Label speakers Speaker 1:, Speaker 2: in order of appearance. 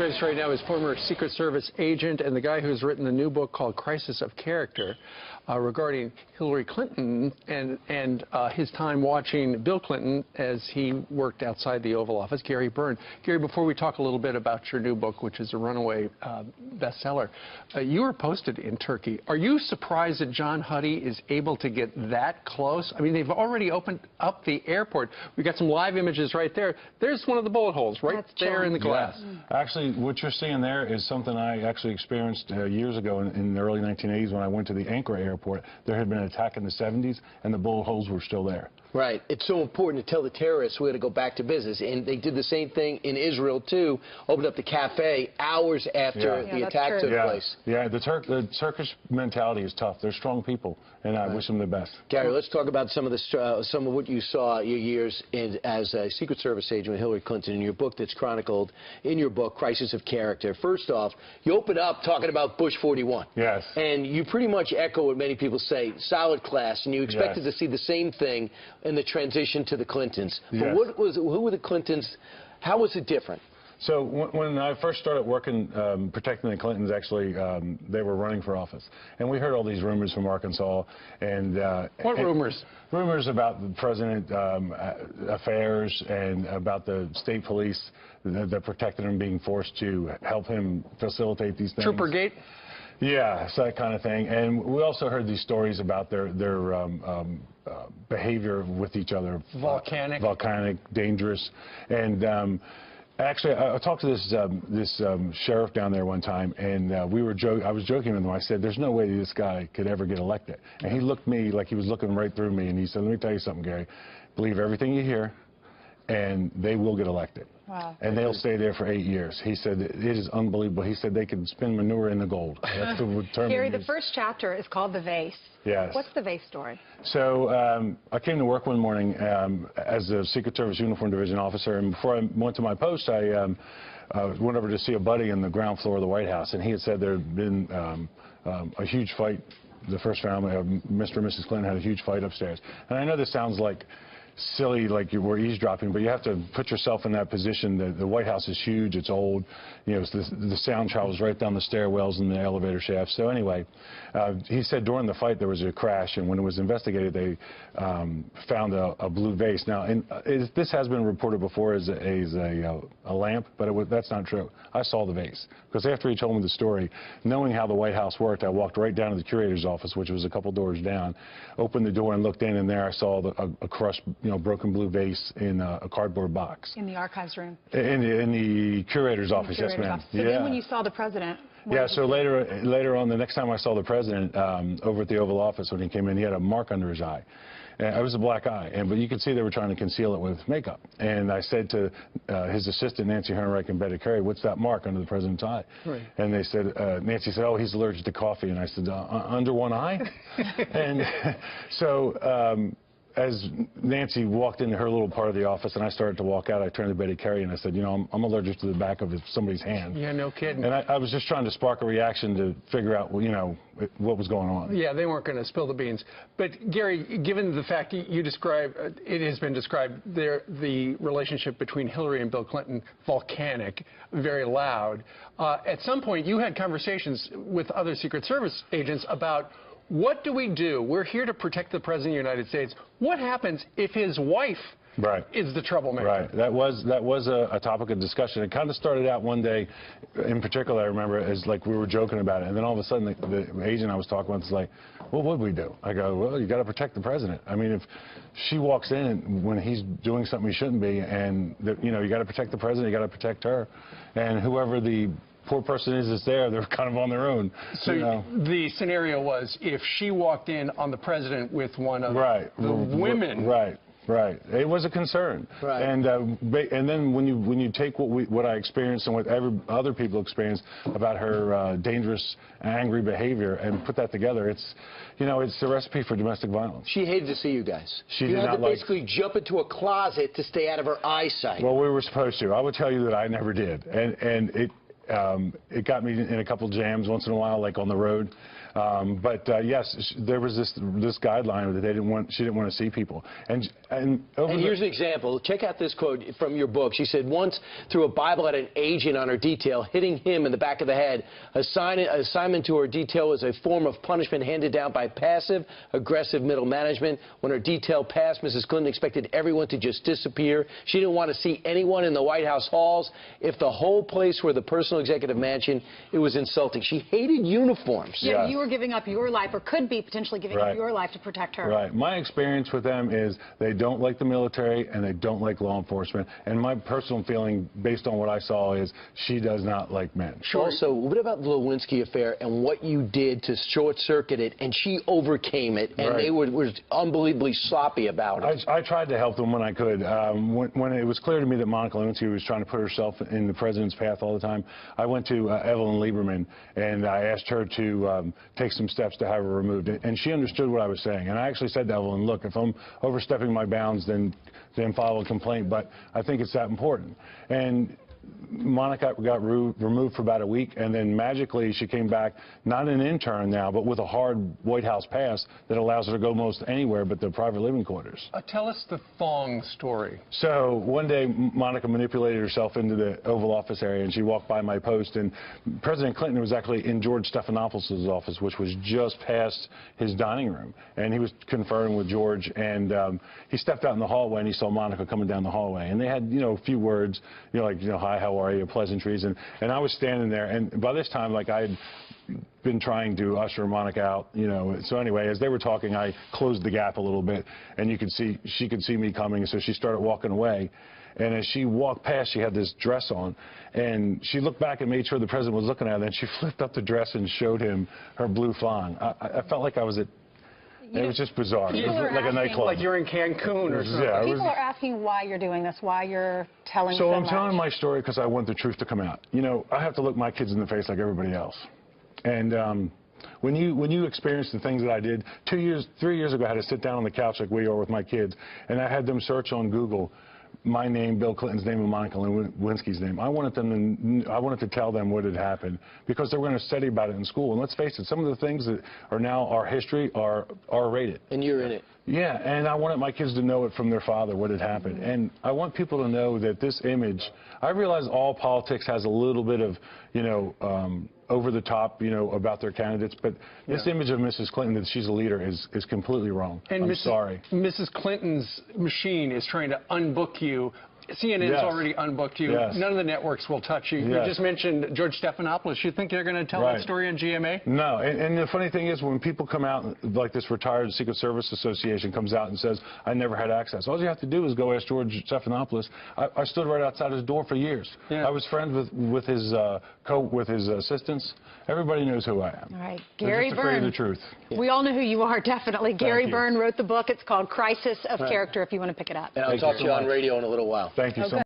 Speaker 1: Joining us right now is former Secret Service agent and the guy who's written the new book called Crisis of Character regarding Hillary Clinton and his time watching Bill Clinton as he worked outside the Oval Office, Gary Byrne. Gary, before we talk a little bit about your new book, which is a runaway bestseller, you were posted in Turkey. Are you surprised that John Huddy is able to get that close? I mean, they've already opened up the airport. We got some live images right there. There's one of the bullet holes right there in the glass.
Speaker 2: Yes. Actually, what you're seeing there is something I actually experienced years ago in the early 1980s when I went to the Ankara airport. There had been an attack in the 70s, and the bullet holes were still there.
Speaker 3: Right. It's so important to tell the terrorists we're going to go back to business. And they did the same thing in Israel, too. Opened up the cafe hours after the attack took place.
Speaker 2: Yeah, the Turkish mentality is tough. They're strong people, and I wish them the best.
Speaker 3: Gary, let's talk about some of what you saw your years as a Secret Service agent with Hillary Clinton in your book that's chronicled in your book, Crisis of Character. First off, you open up talking about Bush 41.
Speaker 2: Yes.
Speaker 3: And you pretty much echo what many people say, solid class, and you expected to see the same thing in the transition to the Clintons.
Speaker 2: Yes.
Speaker 3: But who were the Clintons? How was it different?
Speaker 2: So when I first started working protecting the Clintons, actually, they were running for office. And we heard all these rumors from Arkansas. And
Speaker 1: what rumors?
Speaker 2: Rumors about the president affairs and about the state police that protected him being forced to help him facilitate these things.
Speaker 1: Troopergate?
Speaker 2: Yeah, so that kind of thing. And we also heard these stories about their behavior with each other. Volcanic, dangerous. And actually, I talked to this sheriff down there one time, and I was joking with him. I said, there's no way this guy could ever get elected. And he looked at me like he was looking right through me, and he said, let me tell you something, Gary. Believe everything you hear, and they will get elected.
Speaker 4: Wow.
Speaker 2: And they'll stay there for 8 years. He said, it is unbelievable. He said they can spin manure in the gold. That's the term.
Speaker 4: Gary, the first chapter is called The Vase.
Speaker 2: Yes.
Speaker 4: What's the Vase story?
Speaker 2: So I came to work one morning as a Secret Service Uniform Division officer, and before I went to my post, I went over to see a buddy in the ground floor of the White House, and he had said there had been a huge fight. The first family, Mr. and Mrs. Clinton, had a huge fight upstairs. And I know this sounds like silly, like you were eavesdropping, but you have to put yourself in that position. The White House is huge, it's old, you know, the sound travels right down the stairwells and the elevator shafts. So anyway, he said during the fight there was a crash, and when it was investigated, they found a blue vase. Now, this has been reported before as a lamp, but that's not true. I saw the vase, because after he told me the story, knowing how the White House worked, I walked right down to the curator's office, which was a couple doors down, opened the door and looked in, and there I saw a crushed, broken blue vase in a cardboard box.
Speaker 4: In the archives room.
Speaker 2: In the curator's office, yes, ma'am.
Speaker 4: So then when you saw the president...
Speaker 2: Yeah, so later on, the next time I saw the president over at the Oval Office when he came in, he had a mark under his eye. It was a black eye, but you could see they were trying to conceal it with makeup. And I said to his assistant, Nancy Herrenreich and Betty Carey, what's that mark under the president's eye? Right. And they said, Nancy said, oh, he's allergic to coffee. And I said, under one eye? And so... as Nancy walked into her little part of the office and I started to walk out, I turned to Betty Carey and I said, I'm allergic to the back of somebody's hand.
Speaker 1: Yeah, no kidding.
Speaker 2: And I was just trying to spark a reaction to figure out, what was going on.
Speaker 1: Yeah, they weren't going to spill the beans. But, Gary, given the fact you described, it has been described, the relationship between Hillary and Bill Clinton, volcanic, very loud. At some point, you had conversations with other Secret Service agents about what do we do? We're here to protect the President of the United States. What happens if his wife is the troublemaker?
Speaker 2: Right. That was a topic of discussion. It kind of started out one day, in particular, I remember, as like we were joking about it. And then all of a sudden, the agent I was talking with was like, well, what would we do? I go, well, you got to protect the President. I mean, if she walks in when he's doing something he shouldn't be, and, you got to protect the President, you got to protect her. And whoever the poor person is that's there, they're kind of on their own.
Speaker 1: So the scenario was if she walked in on the president with one of the women.
Speaker 2: Right. It was a concern. Right. And then when you take what I experienced and what other people experienced about her dangerous, angry behavior and put that together, it's a recipe for domestic violence.
Speaker 3: She hated to see you guys.
Speaker 2: You
Speaker 3: had to basically jump into a closet to stay out of her eyesight.
Speaker 2: Well, we were supposed to. I would tell you that I never did, and it got me in a couple jams once in a while, like on the road. Yes, there was this guideline that she didn't want to see people. And
Speaker 3: here's an example. Check out this quote from your book. She said, once threw a Bible at an agent on her detail, hitting him in the back of the head. Assignment to her detail was a form of punishment handed down by passive-aggressive middle management. When her detail passed, Mrs. Clinton expected everyone to just disappear. She didn't want to see anyone in the White House halls. If the whole place were the personal executive mansion, it was insulting. She hated uniforms.
Speaker 4: Yeah, you were giving up your life, or could be potentially giving up your life to protect her.
Speaker 2: Right. My experience with them is they don't like the military and they don't like law enforcement. And my personal feeling, based on what I saw, is she does not like men.
Speaker 3: Sure. Also, what about the Lewinsky affair and what you did to short-circuit it, and she overcame it, and they were unbelievably sloppy about it?
Speaker 2: I tried to help them when I could. When it was clear to me that Monica Lewinsky was trying to put herself in the president's path all the time, I went to Evelyn Lieberman, and I asked her to take some steps to have her removed. And she understood what I was saying. And I actually said to Evelyn, look, if I'm overstepping my bounds, then file a complaint. But I think it's that important. And Monica got removed for about a week, and then magically she came back, not an intern now, but with a hard White House pass that allows her to go most anywhere but the private living quarters.
Speaker 1: Tell us the thong story.
Speaker 2: So one day Monica manipulated herself into the Oval Office area, and she walked by my post, and President Clinton was actually in George Stephanopoulos' office, which was just past his dining room, and he was conferring with George, and he stepped out in the hallway and he saw Monica coming down the hallway, and they had, a few words, hi, how are you, pleasantries, and I was standing there, and by this time, I had been trying to usher Monica out, so anyway, as they were talking, I closed the gap a little bit, and she could see me coming, so she started walking away, and as she walked past, she had this dress on, and she looked back and made sure the president was looking at her, and she flipped up the dress and showed him her blue thong. I felt like I was at... It was just bizarre. It was like a nightclub.
Speaker 1: Like you're in Cancun or something.
Speaker 2: Yeah,
Speaker 4: People are asking why you're doing this, why you're telling
Speaker 2: so
Speaker 4: much.
Speaker 2: I'm telling my story because I want the truth to come out. I have to look my kids in the face like everybody else. And when you experience the things that I did, 3 years ago, I had to sit down on the couch like we are with my kids, and I had them search on Google my name, Bill Clinton's name, and Monica Lewinsky's name. I wanted to tell them what had happened because they were going to study about it in school. And let's face it, some of the things that are now our history are R-rated.
Speaker 3: And you're in it.
Speaker 2: Yeah, and I wanted my kids to know it from their father, what had happened. And I want people to know that this image, I realize all politics has a little bit of, over the top, about their candidates, but this image of Mrs. Clinton, that she's a leader, is completely wrong. And I'm sorry.
Speaker 1: Mrs. Clinton's machine is trying to unbook you. CNN's already unbooked you. None of the networks will touch you. You just mentioned George Stephanopoulos. You think they're going to tell that story on GMA?
Speaker 2: No. And the funny thing is, when people come out, like this retired Secret Service Association comes out and says, I never had access. All you have to do is go ask George Stephanopoulos. I stood right outside his door for years. Yeah. I was friends with his assistants. Everybody knows who I am.
Speaker 4: All right.
Speaker 2: Gary Byrne. Afraid of the truth.
Speaker 4: We all know who you are, definitely. Gary Byrne wrote the book. It's called Crisis of Character, if you want to pick it up.
Speaker 3: And I'll talk to you on radio in a little while.
Speaker 2: Thank you so much.